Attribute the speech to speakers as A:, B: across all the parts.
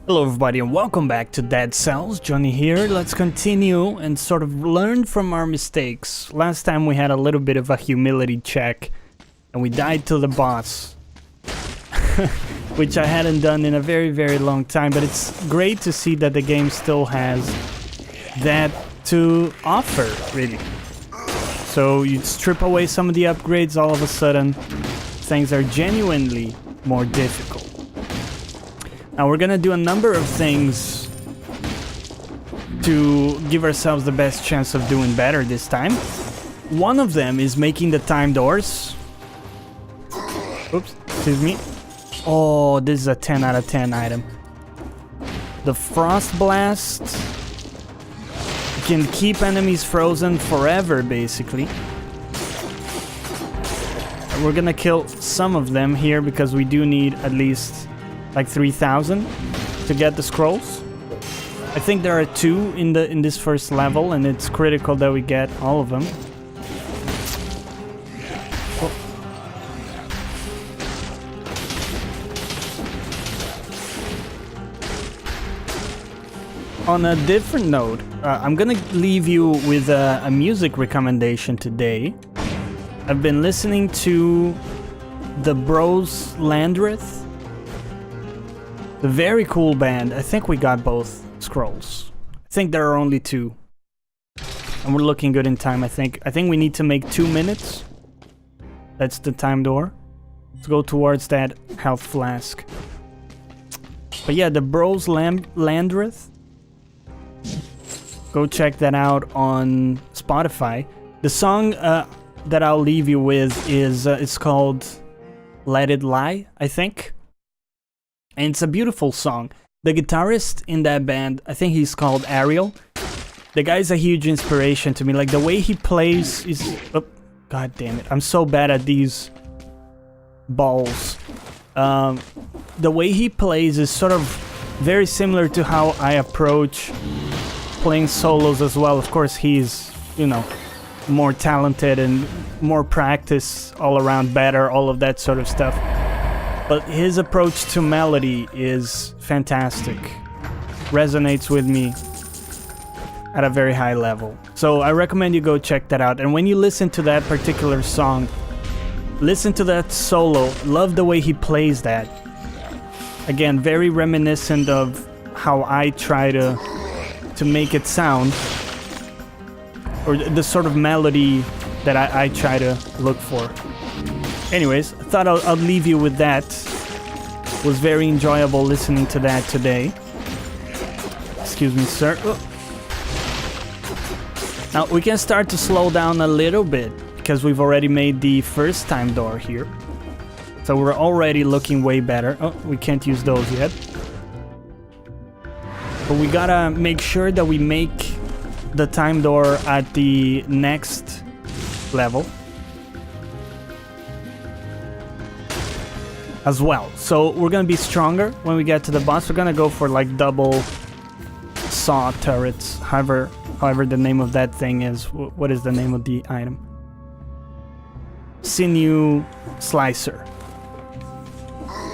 A: Hello everybody and welcome back to Dead Cells. Jonny here. Let's continue and sort of learn from our mistakes. Last time we had a little bit of a humility check and we died to the boss. Which I hadn't done in a very long time, but it's great to see that the game still has that to offer, really. So you strip away some of the upgrades, all of a sudden things are genuinely more difficult. Now we're gonna do a number of things to give ourselves the best chance of doing better this time. One of them is making the time doors. Oops, excuse me. Oh, this is a 10 out of 10 item. The Frost Blast can keep enemies frozen forever, basically. We're gonna kill some of them here because we do need at least like 3,000 to get the scrolls. I think there are 2 in this first level, and it's critical that we get all of them. Oh. On a different note, I'm gonna leave you with a music recommendation today. I've been listening to the Bros Landreth. The very cool band. I think we got both scrolls. I think there are only 2. And we're looking good in time, I think. I think we need to make 2 minutes. That's the time door. Let's go towards that health flask. But yeah, the Bros Landreth. Go check that out on Spotify. The song that I'll leave you with is it's called Let It Lie, I think. And it's a beautiful song. The guitarist in that band, I think he's called Ariel. The guy's a huge inspiration to me. Like the way he plays is... Oh, God damn it. I'm so bad at these balls. The way he plays is sort of very similar to how I approach playing solos as well. Of course, he's, you know, more talented and more practice all around, better, all of that sort of stuff. But his approach to melody is fantastic. Resonates with me at a very high level. So I recommend you go check that out. And when you listen to that particular song, listen to that solo. Love the way he plays that. Again, very reminiscent of how I try to make it sound. Or the sort of melody that I try to look for. Anyways, I thought I'll leave you with that. It was very enjoyable listening to that today. Excuse me, sir. Oh. Now, we can start to slow down a little bit, because we've already made the first time door here. So we're already looking way better. Oh, we can't use those yet. But we gotta make sure that we make the time door at the next level as well. So we're gonna be stronger when we get to the boss. We're gonna go for like double saw turrets, however the name of that thing is. What is the name of the item? Sinew slicer.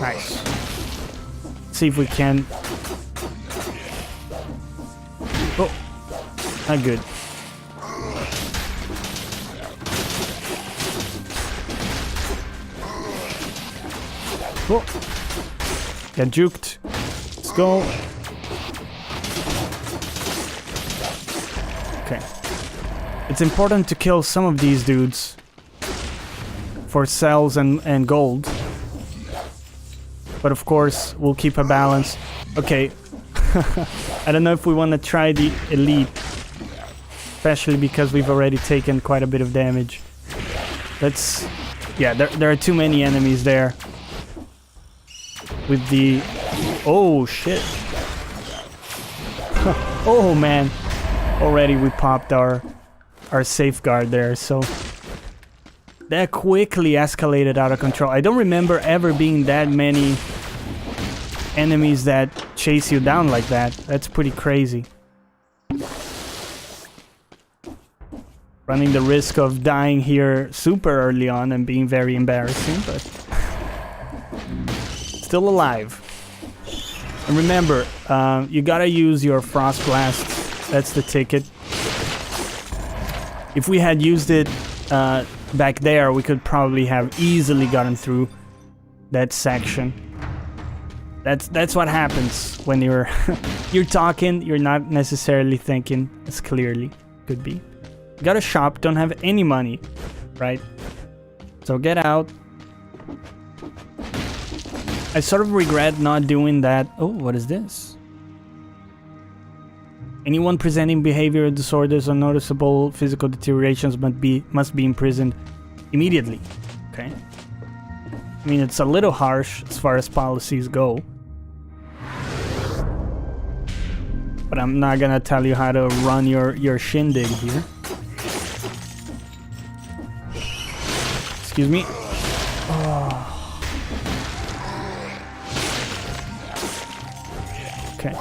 A: Nice. See if we can. Oh, not good. Oh, get juked. Let's go. Okay. It's important to kill some of these dudes for cells and gold. But of course, we'll keep a balance. Okay. I don't know if we want to try the elite. Especially because we've already taken quite a bit of damage. Let's... Yeah, there are too many enemies there. With the... Oh, shit. Oh, man. Already we popped our safeguard there, so... That quickly escalated out of control. I don't remember ever being that many enemies that chase you down like that. That's pretty crazy. Running the risk of dying here super early on and being very embarrassing, but... Still alive. And remember, you gotta use your Frost Blast. That's the ticket. If we had used it back there, we could probably have easily gotten through that section. That's what happens when you're you're talking, you're not necessarily thinking as clearly. Could be. Got a shop, don't have any money, right? So get out. I sort of regret not doing that. Oh, what is this? Anyone presenting behavioral disorders or noticeable physical deteriorations must be imprisoned immediately. Okay. I mean, it's a little harsh as far as policies go. But I'm not gonna tell you how to run your shindig here. Excuse me. Oh. Okay.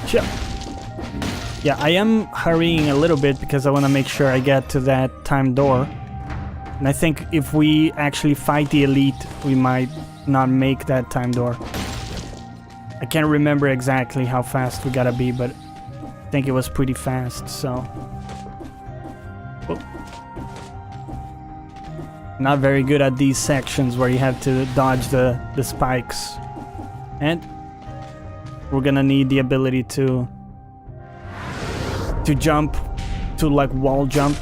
A: Sure. Yeah, I am hurrying a little bit because I want to make sure I get to that time door. And I think if we actually fight the elite, we might not make that time door. I can't remember exactly how fast we gotta be, but I think it was pretty fast, so... Oh. Not very good at these sections where you have to dodge the spikes. And we're gonna need the ability to jump, to like wall jump,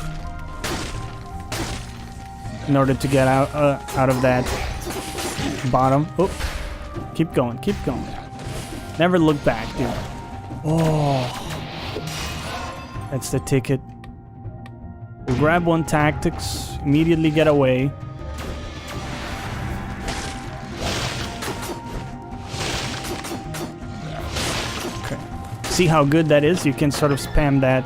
A: in order to get out of that bottom. Oh, keep going, keep going. Never look back, dude. Oh, that's the ticket. We'll grab one tactics, immediately get away. Okay. See how good that is? You can sort of spam that.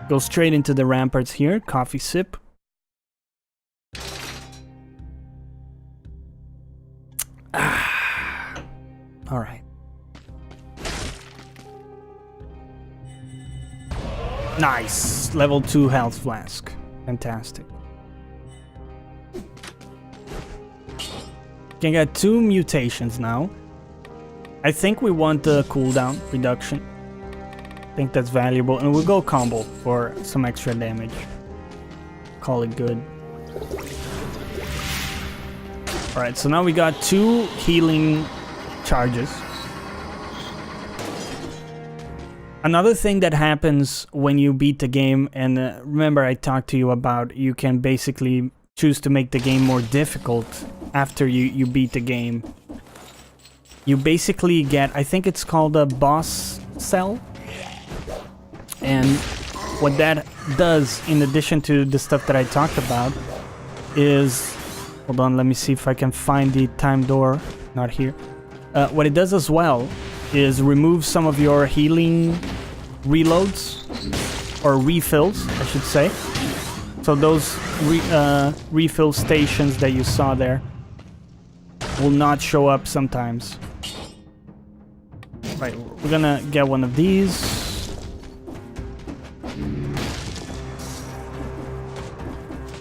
A: Go straight into the ramparts here. Coffee sip. All right. Nice. Level 2 health flask. Fantastic. Can get 2 mutations now. I think we want the cooldown reduction. I think that's valuable. And we'll go combo for some extra damage. Call it good. Alright, so now we got 2 healing charges. Another thing that happens when you beat the game, and remember I talked to you about, you can basically choose to make the game more difficult after you beat the game. You basically get, I think it's called a boss cell. And what that does, in addition to the stuff that I talked about, is... Hold on, let me see if I can find the time door. Not here. What it does as well is remove some of your healing reloads, or refills, I should say. So those refill stations that you saw there will not show up sometimes. Right, we're gonna get one of these.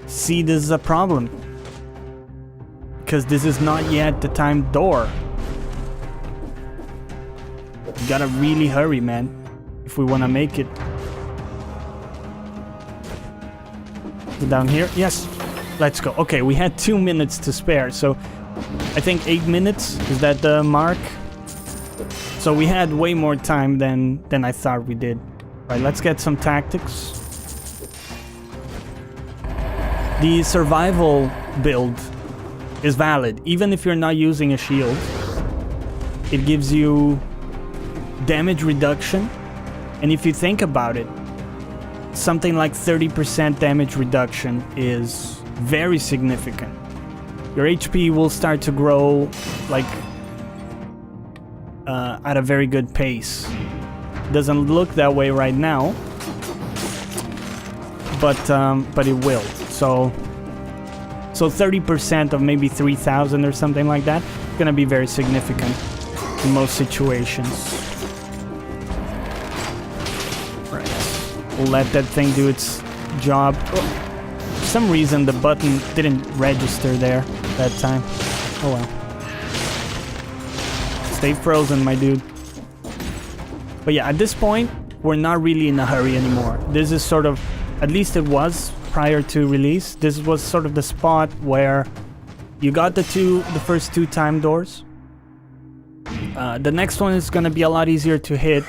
A: See, this is a problem. Because this is not yet the time door. We gotta really hurry, man, if we wanna make it. Down here? Yes! Let's go. Okay, we had 2 minutes to spare, so I think 8 minutes, is that the mark? So we had way more time than I thought we did. Right, let's get some tactics. The survival build is valid, even if you're not using a shield. It gives you damage reduction, and if you think about it, something like 30% damage reduction is very significant. Your HP will start to grow like at a very good pace. Doesn't look that way right now, but it will. So 30% of maybe 3,000 or something like that, gonna be very significant in most situations. Right. We'll let that thing do its job. Oh. some reason the button didn't register there that time. Oh well. Stay frozen, my dude. But yeah, at this point, we're not really in a hurry anymore. This is sort of, at least it was prior to release, this was sort of the spot where you got the first two time doors. The next one is gonna be a lot easier to hit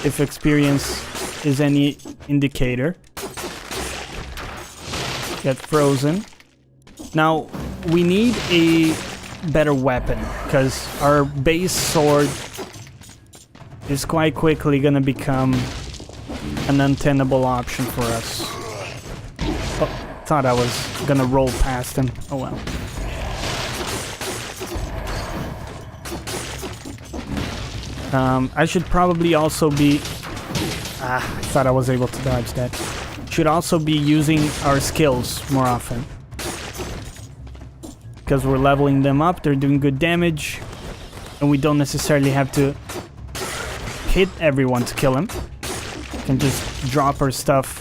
A: if experience is any indicator. Get frozen. Now, we need a better weapon, because our base sword is quite quickly gonna become an untenable option for us. Oh, thought I was gonna roll past him. Oh well. I should probably also be... I thought I was able to dodge that. Should also be using our skills more often. Because we're leveling them up, they're doing good damage. And we don't necessarily have to hit everyone to kill him. We can just drop our stuff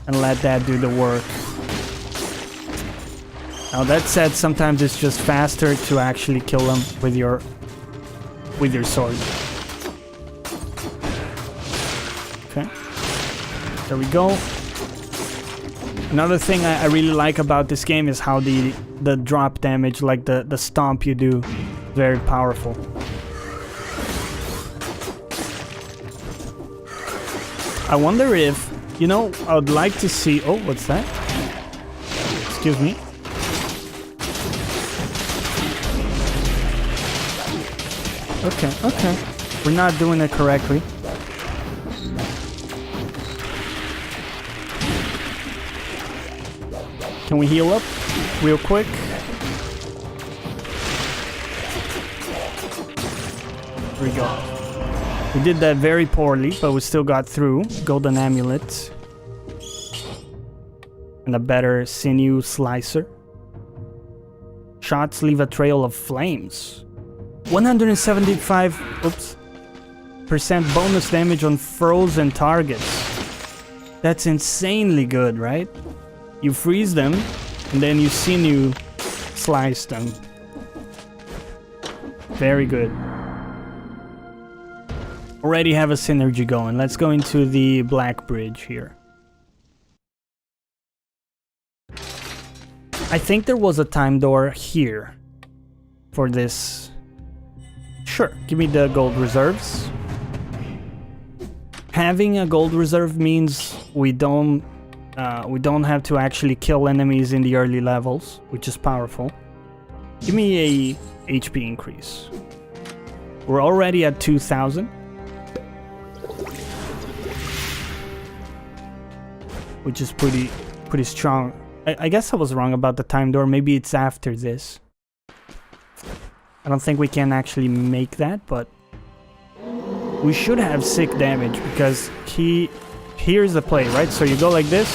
A: and let that do the work. Now that said, sometimes it's just faster to actually kill them with your sword. Okay, there we go. Another thing I really like about this game is how the drop damage, like the stomp you do, very powerful. I wonder if, you know, I would like to see... Oh, what's that? Excuse me. Okay. We're not doing it correctly. Can we heal up real quick? Here we go. We did that very poorly, but we still got through. Golden amulet. And a better sinew slicer. Shots leave a trail of flames. 175% bonus damage on frozen targets. That's insanely good, right? You freeze them, and then you sinew slice them. Very good. Already have a synergy going. Let's go into the black bridge here. I think there was a time door here for this. Sure, give me the gold reserves. Having a gold reserve means we don't have to actually kill enemies in the early levels, which is powerful. Give me a HP increase. We're already at 2,000. Which is pretty strong. I guess I was wrong about the time door. Maybe it's after this. I don't think we can actually make that, but we should have sick damage because here's the play, right? So you go like this.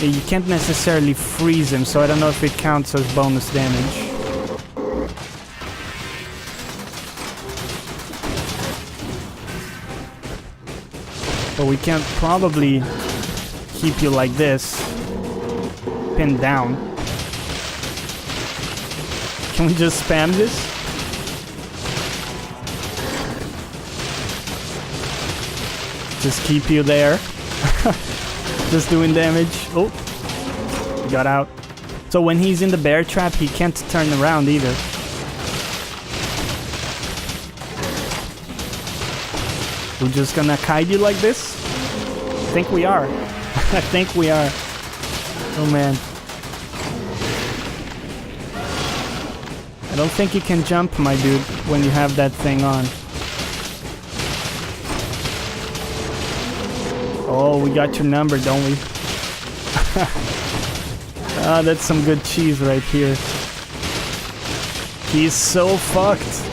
A: You can't necessarily freeze him, so I don't know if it counts as bonus damage. But we can probably keep you like this, pinned down. Can we just spam this? Just keep you there. Just doing damage. Oh, he got out. So when he's in the bear trap, he can't turn around either. We're just gonna kite you like this? I think we are. I think we are. Oh man. I don't think you can jump, my dude, when you have that thing on. Oh, we got your number, don't we? Ah, that's some good cheese right here. He's so fucked.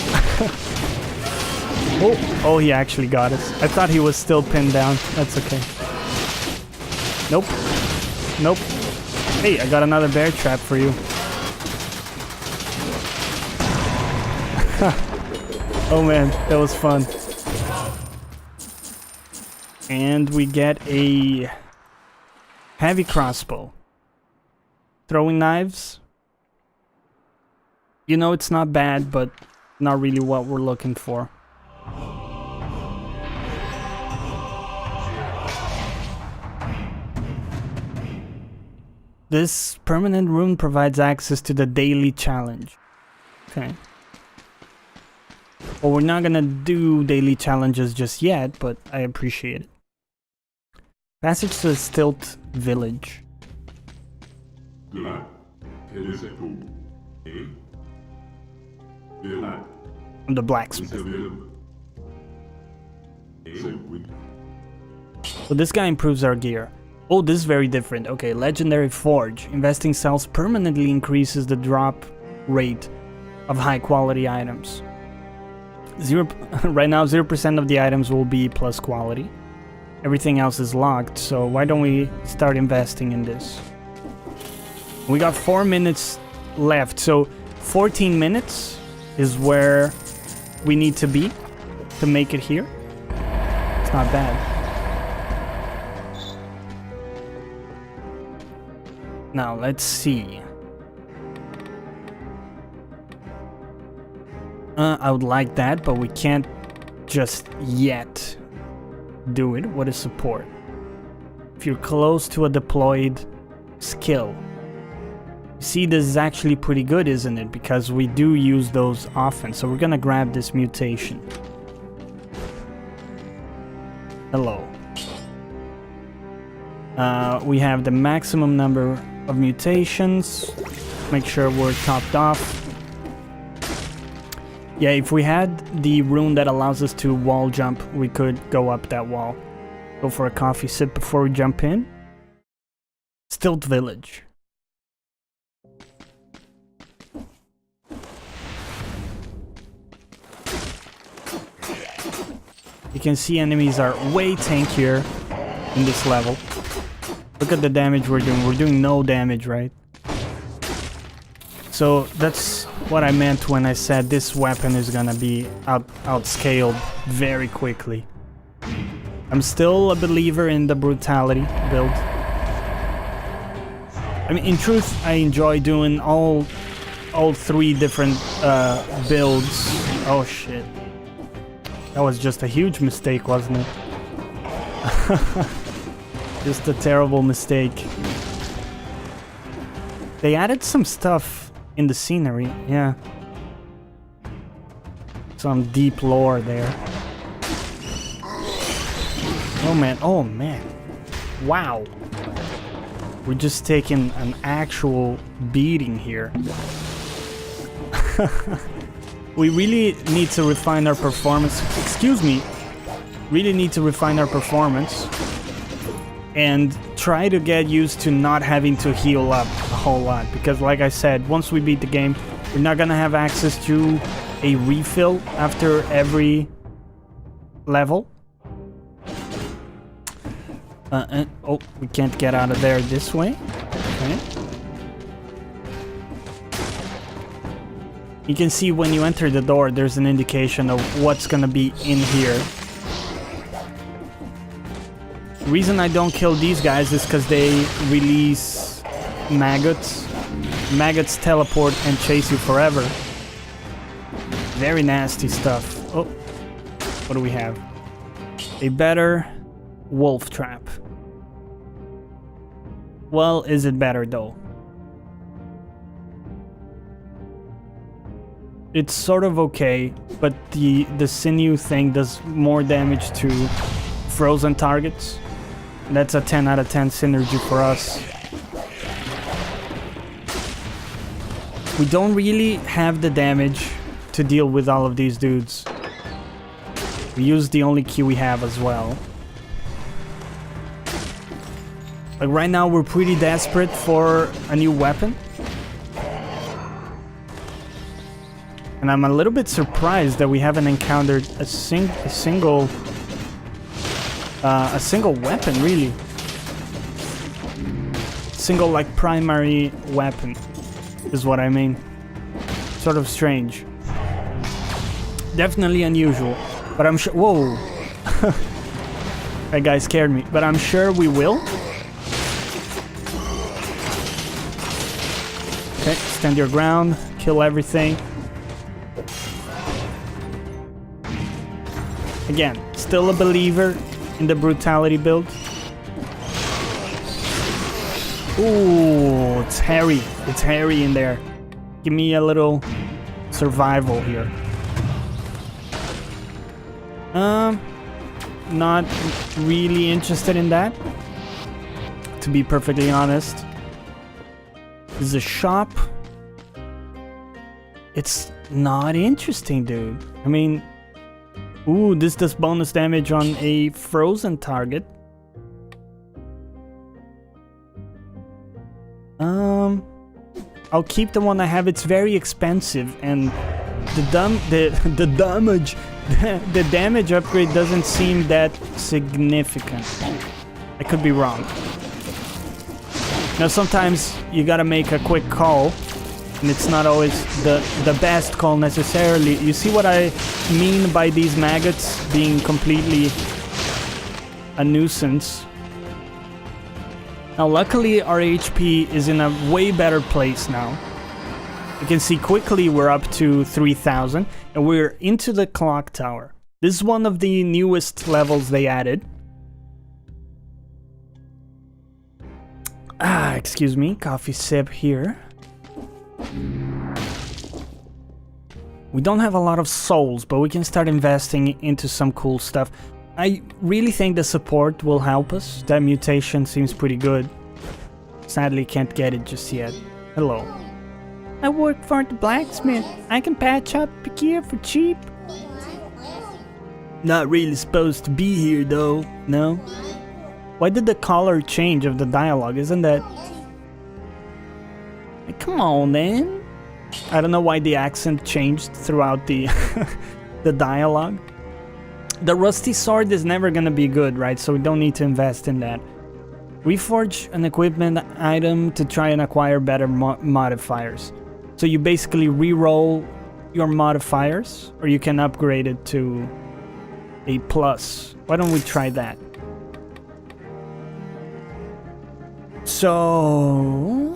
A: Oh, he actually got us. I thought he was still pinned down. That's okay. Nope. Nope. Hey, I got another bear trap for you. Oh man, that was fun. And we get a Heavy crossbow. Throwing knives. You know, it's not bad, but not really what we're looking for. This permanent rune provides access to the daily challenge. Okay. Well, we're not gonna do daily challenges just yet, but I appreciate it. Passage to the Stilt Village. I'm the blacksmith. So this guy improves our gear. Oh, this is very different. Okay, Legendary Forge. Investing cells permanently increases the drop rate of high quality items. Right now, 0% of the items will be plus quality. Everything else is locked, so why don't we start investing in this? We got 4 minutes left, so 14 minutes is where we need to be to make it here. It's not bad. Now, let's see. I would like that, but we can't just yet do it. What is support? If you're close to a deployed skill. See, this is actually pretty good, isn't it? Because we do use those often. So we're gonna grab this mutation. Hello. We have the maximum number of mutations. Make sure we're topped off. Yeah, if we had the rune that allows us to wall jump, we could go up that wall. Go for a coffee sip before we jump in. Stilt Village. You can see enemies are way tankier in this level. Look at the damage we're doing. We're doing no damage, right? So that's what I meant when I said this weapon is gonna be outscaled very quickly. I'm still a believer in the brutality build. I mean, in truth, I enjoy doing all 3 different builds. Oh shit. That was just a huge mistake, wasn't it? Just a terrible mistake. They added some stuff in the scenery, yeah. Some deep lore there. Oh man. Wow. We're just taking an actual beating here. We really need to refine our performance. Excuse me. Really need to refine our performance. And try to get used to not having to heal up a whole lot. Because like I said, once we beat the game, we're not gonna have access to a refill after every level. Oh, we can't get out of there this way. Okay. You can see when you enter the door, there's an indication of what's gonna be in here. The reason I don't kill these guys is because they release maggots. Maggots teleport and chase you forever. Very nasty stuff. Oh, what do we have? A better wolf trap. Well, is it better though? It's sort of okay, but the sinew thing does more damage to frozen targets. That's a 10 out of 10 synergy for us. We don't really have the damage to deal with all of these dudes. We use the only key we have as well. Like right now we're pretty desperate for a new weapon. And I'm a little bit surprised that we haven't encountered a single weapon, really. Single, like, primary weapon is what I mean. Sort of strange. Definitely unusual. But I'm sure... Whoa! That guy scared me. But I'm sure we will. Okay, stand your ground, kill everything. Again, still a believer in the brutality build. Ooh, it's hairy. It's hairy in there. Give me a little survival here. Not really interested in that, to be perfectly honest. This is a shop. It's not interesting, dude. I mean, ooh, this does bonus damage on a frozen target. I'll keep the one I have. It's very expensive, and the damage upgrade doesn't seem that significant. I could be wrong. Now, sometimes you gotta make a quick call, and it's not always the best call necessarily. You see what I mean by these maggots being completely a nuisance? Now, luckily, our HP is in a way better place now. You can see quickly we're up to 3,000, and we're into the clock tower. This is one of the newest levels they added. Excuse me, coffee sip here. We don't have a lot of souls, but we can start investing into some cool stuff. I really think the support will help us. That mutation seems pretty good. Sadly, can't get it just yet. Hello. I work for the blacksmith. I can patch up gear for cheap. Not really supposed to be here, though. No? Why did the color change of the dialogue? Isn't that... Come on, then. I don't know why the accent changed throughout the the dialogue. The rusty sword is never gonna be good, right? So we don't need to invest in that. Reforge an equipment item to try and acquire better modifiers. So you basically re-roll your modifiers, or you can upgrade it to a plus. Why don't we try that? So...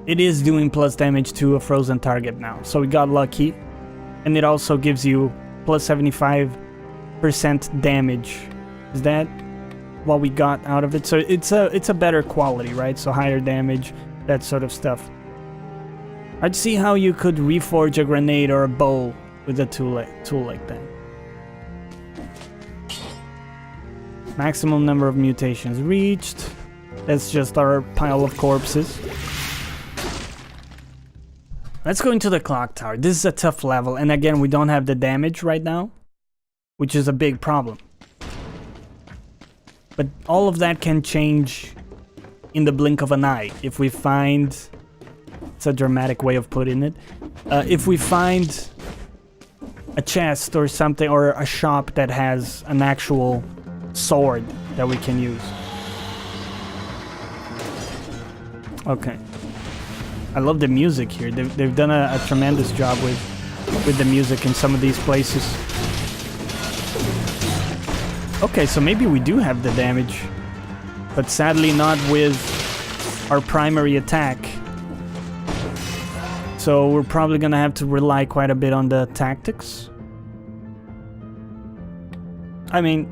A: it is doing plus damage to a frozen target now. So we got lucky. And it also gives you plus 75% damage. Is that what we got out of it? So it's a better quality, right? So higher damage, that sort of stuff. I'd see how you could reforge a grenade or a bow with a tool like that. Maximum number of mutations reached. That's just our pile of corpses. Let's go into the clock tower. This is a tough level, and again, we don't have the damage right now, which is a big problem. But all of that can change in the blink of an eye. If we find... it's a dramatic way of putting it. If we find a chest or something, or a shop that has an actual sword that we can use. Okay. I love the music here. They've done a tremendous job with the music in some of these places. Okay, so maybe we do have the damage, but sadly not with our primary attack. So we're probably gonna have to rely quite a bit on the tactics. I mean,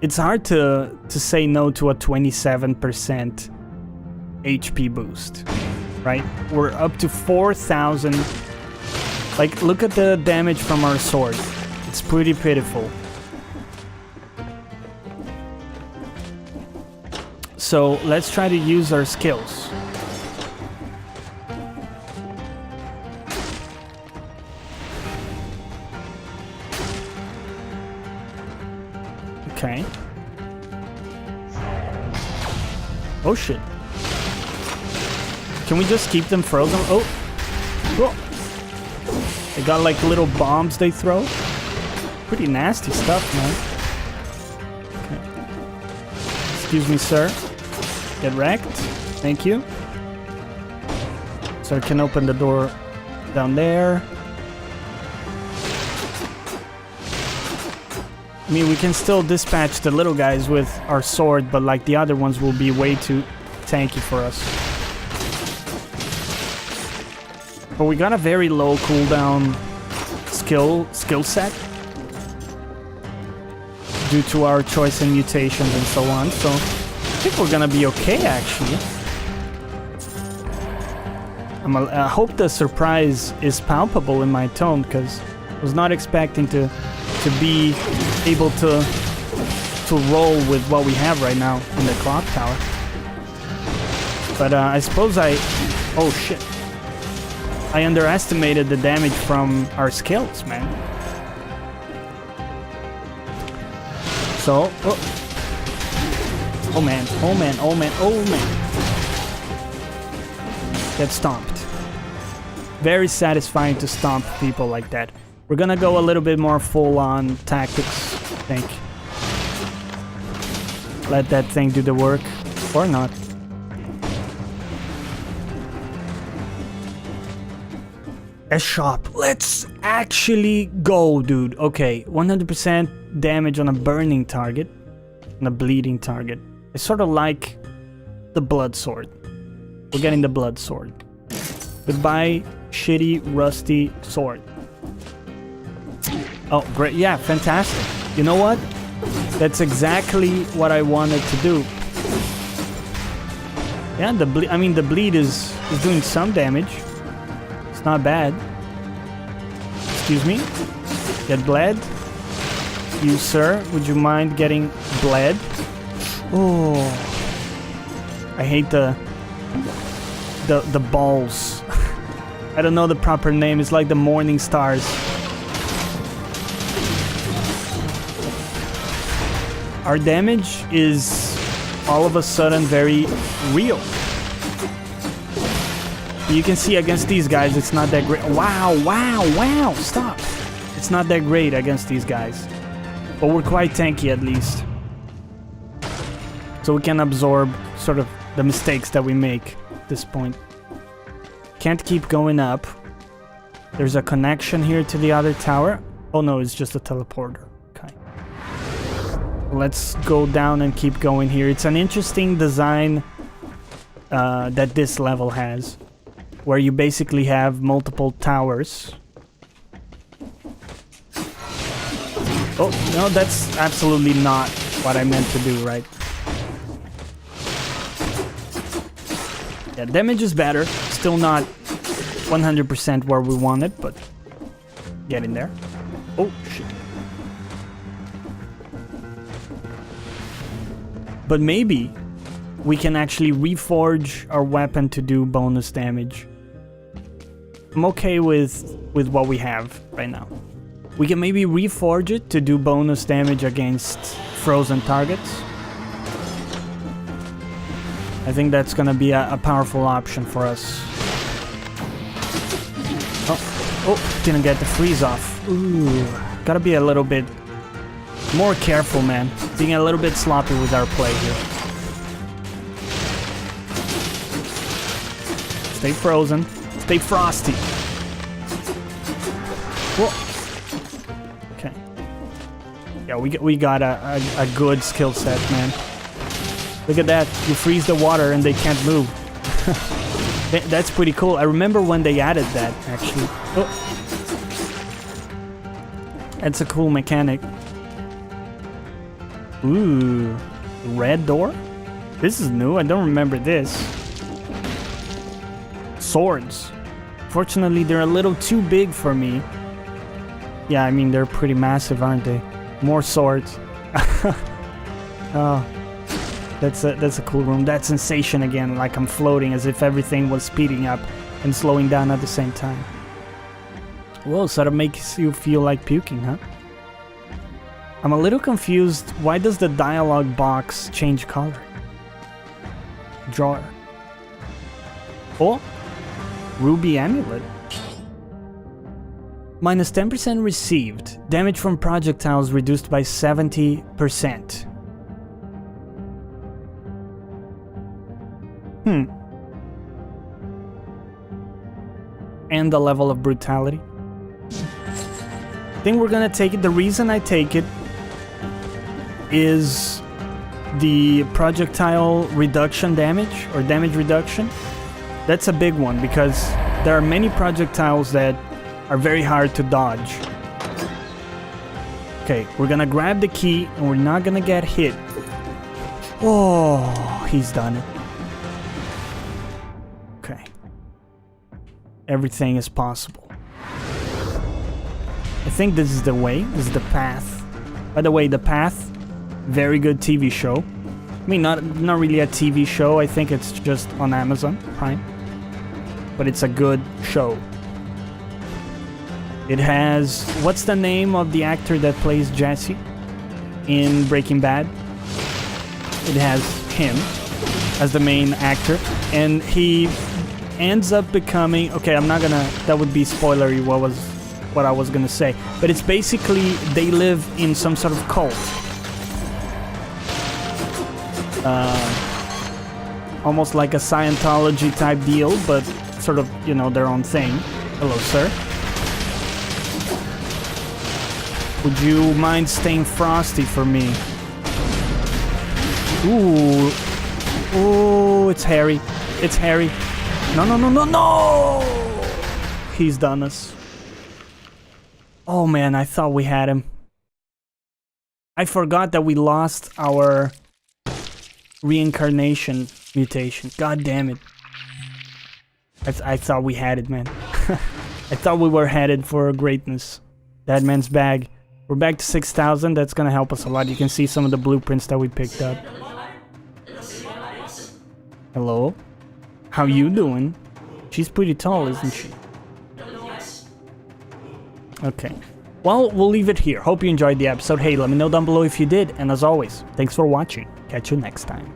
A: it's hard to say no to a 27% HP boost, right? We're up to 4,000. Like, look at the damage from our sword. It's pretty pitiful. So let's try to use our skills. Okay. Oh shit. Can we just keep them frozen? Oh. Whoa. They got like little bombs they throw. Pretty nasty stuff, man. Okay. Excuse me, sir. Get wrecked. Thank you. So I can open the door down there. I mean, we can still dispatch the little guys with our sword, but like the other ones will be way too tanky for us. But we got a very low cooldown skill set due to our choice in mutations and so on, so I think we're gonna be okay, actually. I hope the surprise is palpable in my tone, because I was not expecting to be able to roll with what we have right now in the clock tower. But I suppose oh shit. I underestimated the damage from our skills, man. So, oh man, oh man, oh man, oh man. Get stomped. Very satisfying to stomp people like that. We're gonna go a little bit more full on tactics, I think. Let that thing do the work, or not. A shop. Let's actually go, dude. Okay, 100% damage on a burning target, on a bleeding target. It's sort of like the blood sword. We're getting the blood sword. Goodbye, shitty, rusty sword. Oh, great. Yeah, fantastic. You know what? That's exactly what I wanted to do. Yeah, the bleed is doing some damage. It's not bad. Excuse me? Get bled? You, sir, would you mind getting bled? Oh. I hate the balls. I don't know the proper name. It's like the morning stars. Our damage is all of a sudden very real. You can see against these guys, it's not that great. Wow, wow, wow, stop. It's not that great against these guys. But we're quite tanky at least. So we can absorb sort of the mistakes that we make at this point. Can't keep going up. There's a connection here to the other tower. Oh no, it's just a teleporter. Okay. Let's go down and keep going here. It's an interesting design that this level has, where you basically have multiple towers. Oh, no, that's absolutely not what I meant to do, right? Yeah, damage is better. Still not 100% where we want it, but getting there. Oh, shit. But maybe we can actually reforge our weapon to do bonus damage. I'm okay with what we have right now. We can maybe reforge it to do bonus damage against frozen targets. I think that's gonna be a powerful option for us. Oh, didn't get the freeze off. Ooh, gotta be a little bit more careful, man. Being a little bit sloppy with our play here. Stay frozen. Stay frosty. Whoa. Okay. Yeah, we got a good skill set, man. Look at that. You freeze the water and they can't move. That's pretty cool. I remember when they added that, actually. Oh. That's a cool mechanic. Ooh. Red door? This is new. I don't remember this. Swords. Fortunately, they're a little too big for me. Yeah, I mean, they're pretty massive, aren't they? More swords. Oh. That's a cool room. That sensation again, like I'm floating, as if everything was speeding up and slowing down at the same time. Whoa, so that makes you feel like puking, huh? I'm a little confused. Why does the dialogue box change color? Drawer. Oh, Ruby Amulet. Minus 10% received. Damage from projectiles reduced by 70%. And the level of brutality. I think we're gonna take it. The reason I take it is the projectile reduction damage, or damage reduction. That's a big one, because there are many projectiles that are very hard to dodge. Okay, we're gonna grab the key, and we're not gonna get hit. Oh, he's done it. Okay. Everything is possible. I think this is the way, this is the path. By the way, The Path, very good TV show. I mean, not really a TV show, I think it's just on Amazon Prime. But it's a good show. It has... What's the name of the actor that plays Jesse in Breaking Bad? It has him as the main actor. And he ends up becoming... Okay, I'm not gonna... That would be spoilery what I was gonna say. But it's basically... They live in some sort of cult. Almost like a Scientology type deal, but sort of, you know, their own thing. Hello, sir. Would you mind staying frosty for me? Ooh. Ooh, it's Harry. It's Harry. No, no, no, no, no! He's done us. Oh man, I thought we had him. I forgot that we lost our reincarnation mutation. God damn it. I thought we had it, man. I thought we were headed for greatness. That man's bag. We're back to 6,000. That's gonna help us a lot. You can see some of the blueprints that we picked up. Hello? How you doing? She's pretty tall, isn't she? Okay. Well, we'll leave it here. Hope you enjoyed the episode. Hey, let me know down below if you did. And as always, thanks for watching. Catch you next time.